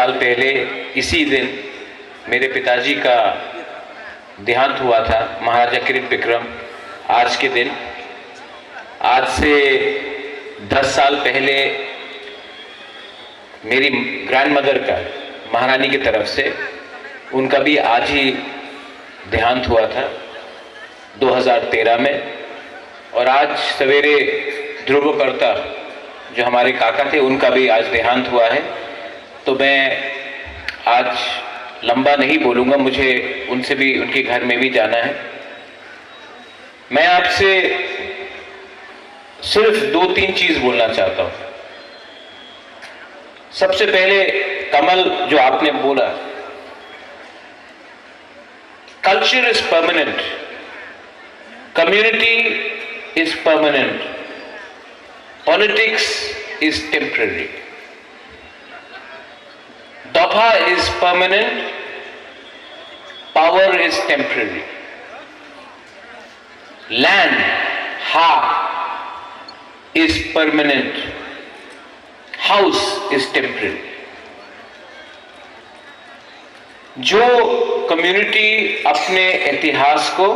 साल पहले इसी दिन मेरे पिताजी का देहांत हुआ था, महाराजा किरीट विक्रम। आज के दिन, आज से 10 साल पहले मेरी ग्रैंडमदर का, महारानी की तरफ से, उनका भी आज ही देहांत हुआ था 2013 में। और आज सवेरे ध्रुवकर्ता जो हमारे काका थे, उनका भी आज देहांत हुआ है। तो मैं आज लंबा नहीं बोलूँगा, मुझे उनसे भी, उनके घर में भी जाना है। मैं आपसे सिर्फ 2-3 चीज़ बोलना चाहता हूँ। सबसे पहले कमल, जो आपने बोला, culture is permanent, community is permanent, politics is temporary. दफा is permanent, power is temporary. Land, हा is permanent, house is temporary। जो कम्युनिटी अपने इतिहास को,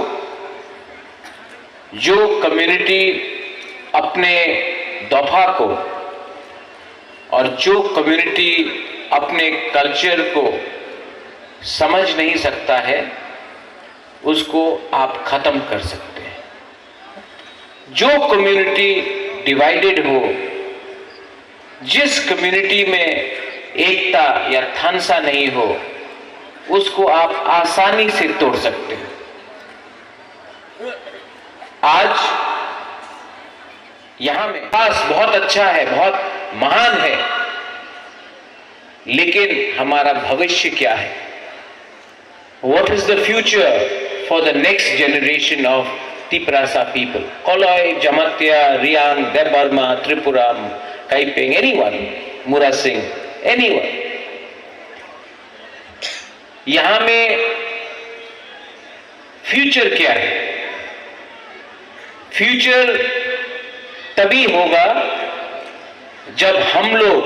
जो कम्युनिटी अपने दफा को, और जो कम्युनिटी अपने कल्चर को समझ नहीं सकता है, उसको आप खत्म कर सकते हैं। जो कम्युनिटी डिवाइडेड हो, जिस कम्युनिटी में एकता या थानसा नहीं हो, उसको आप आसानी से तोड़ सकते हैं। आज यहां में पास बहुत अच्छा है, बहुत महान है, लेकिन हमारा भविष्य क्या है? What is the future for the next generation of Tiprasa people? Koloi, Jamatya, Riang, Debarma, Tripura, Kaiping, anyone, Mura Singh, anyone. यहां में फ्यूचर क्या है? फ्यूचर तभी होगा जब हम लोग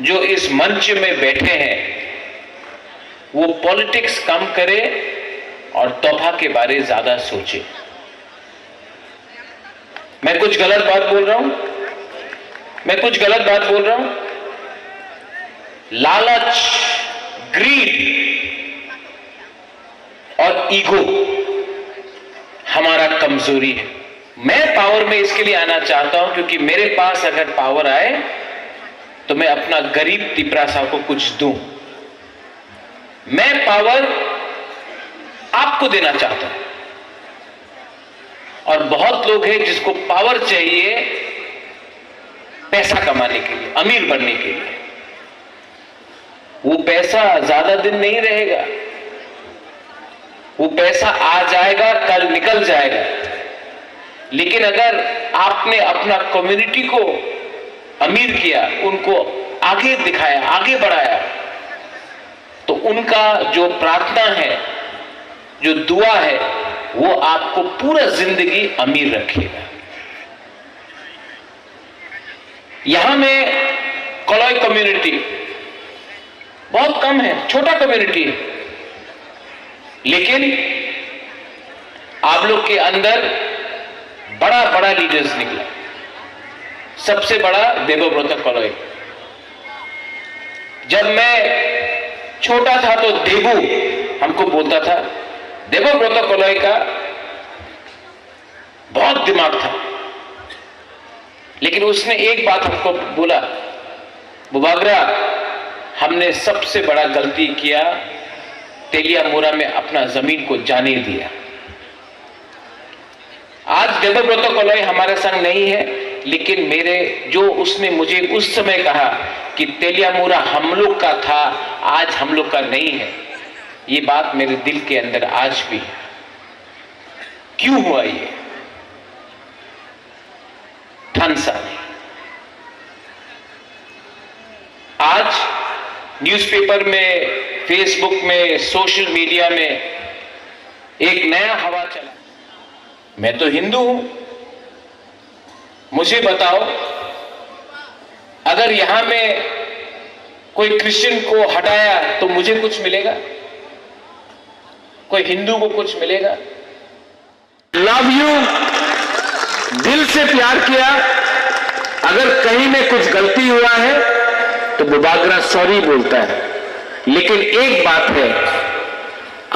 जो इस मंच में बैठे हैं, वो पॉलिटिक्स कम करें और तोहफा के बारे ज्यादा सोचे। मैं कुछ गलत बात बोल रहा हूं? मैं कुछ गलत बात बोल रहा हूं? लालच, ग्रीड और ईगो हमारा कमजोरी है। मैं पावर में इसके लिए आना चाहता हूं क्योंकि मेरे पास अगर पावर आए तो मैं अपना गरीब तिपरासा को कुछ दूं। मैं पावर आपको देना चाहता हूं। और बहुत लोग हैं जिसको पावर चाहिए पैसा कमाने के लिए, अमीर बनने के लिए। वो पैसा ज्यादा दिन नहीं रहेगा, वो पैसा आ जाएगा, कल निकल जाएगा। लेकिन अगर आपने अपना कम्युनिटी को अमीर किया, उनको आगे दिखाया, आगे बढ़ाया, तो उनका जो प्रार्थना है, जो दुआ है, वो आपको पूरा जिंदगी अमीर रखेगा। यहां में कोलोई कम्युनिटी बहुत कम है, छोटा कम्युनिटी है, लेकिन आप लोग के अंदर बड़ा बड़ा लीडर्स निकला। सबसे बड़ा देवव्रत कोलोई। जब मैं छोटा था तो देवू हमको बोलता था। देवव्रत कोलोई का बहुत दिमाग था, लेकिन उसने एक बात हमको बोला, बुबागरा, हमने सबसे बड़ा गलती किया, तेलियामुरा में अपना जमीन को जाने दिया। आज देवव्रत कोलोई हमारे संग नहीं है, लेकिन मेरे जो उसने मुझे उस समय कहा कि तेलियामुरा हम लोग का था, आज हम लोग का नहीं है, ये बात मेरे दिल के अंदर आज भी है। क्यों हुआ ये? थानसा ने आज न्यूज़पेपर में, फेसबुक में, सोशल मीडिया में एक नया हवा चला। मैं तो हिंदू हूं, मुझे बताओ, अगर यहां में कोई क्रिश्चियन को हटाया तो मुझे कुछ मिलेगा, कोई हिंदू को कुछ मिलेगा। लव यू, दिल से प्यार किया, अगर कहीं में कुछ गलती हुआ है तो बुबागरा सॉरी बोलता है, लेकिन एक बात है,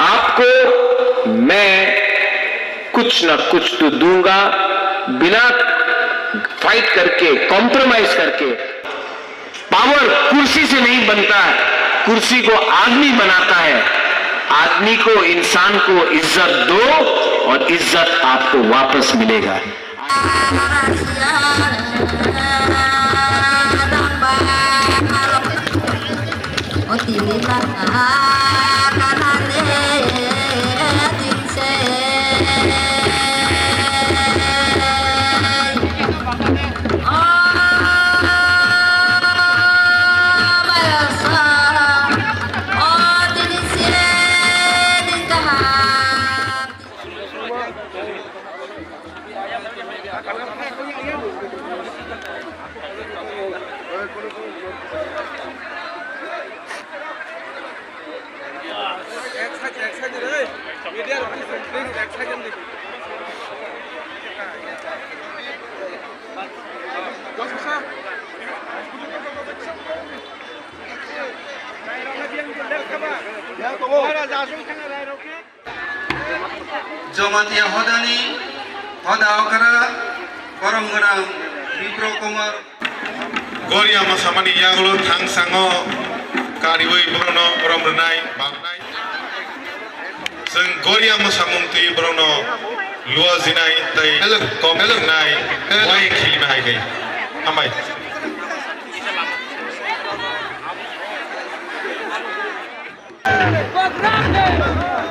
आपको मैं कुछ ना कुछ तो दूंगा, बिना फाइट करके, कॉम्प्रोमाइज करके। पावर कुर्सी से नहीं बनता है, कुर्सी को आदमी बनाता है। आदमी को, इंसान को इज्जत दो और इज्जत आपको वापस मिलेगा। जमातिया हदानी हदा अकरा करम गोनां बिप्र Kumar Goria masamani yaglo thang sango kariwei brono romrnai bangnai जों गोरिया मोसामुंति ब्रनो लुआ जिनाय तै कमनाय वाय खिलिमा हायगै हामबाय Programa!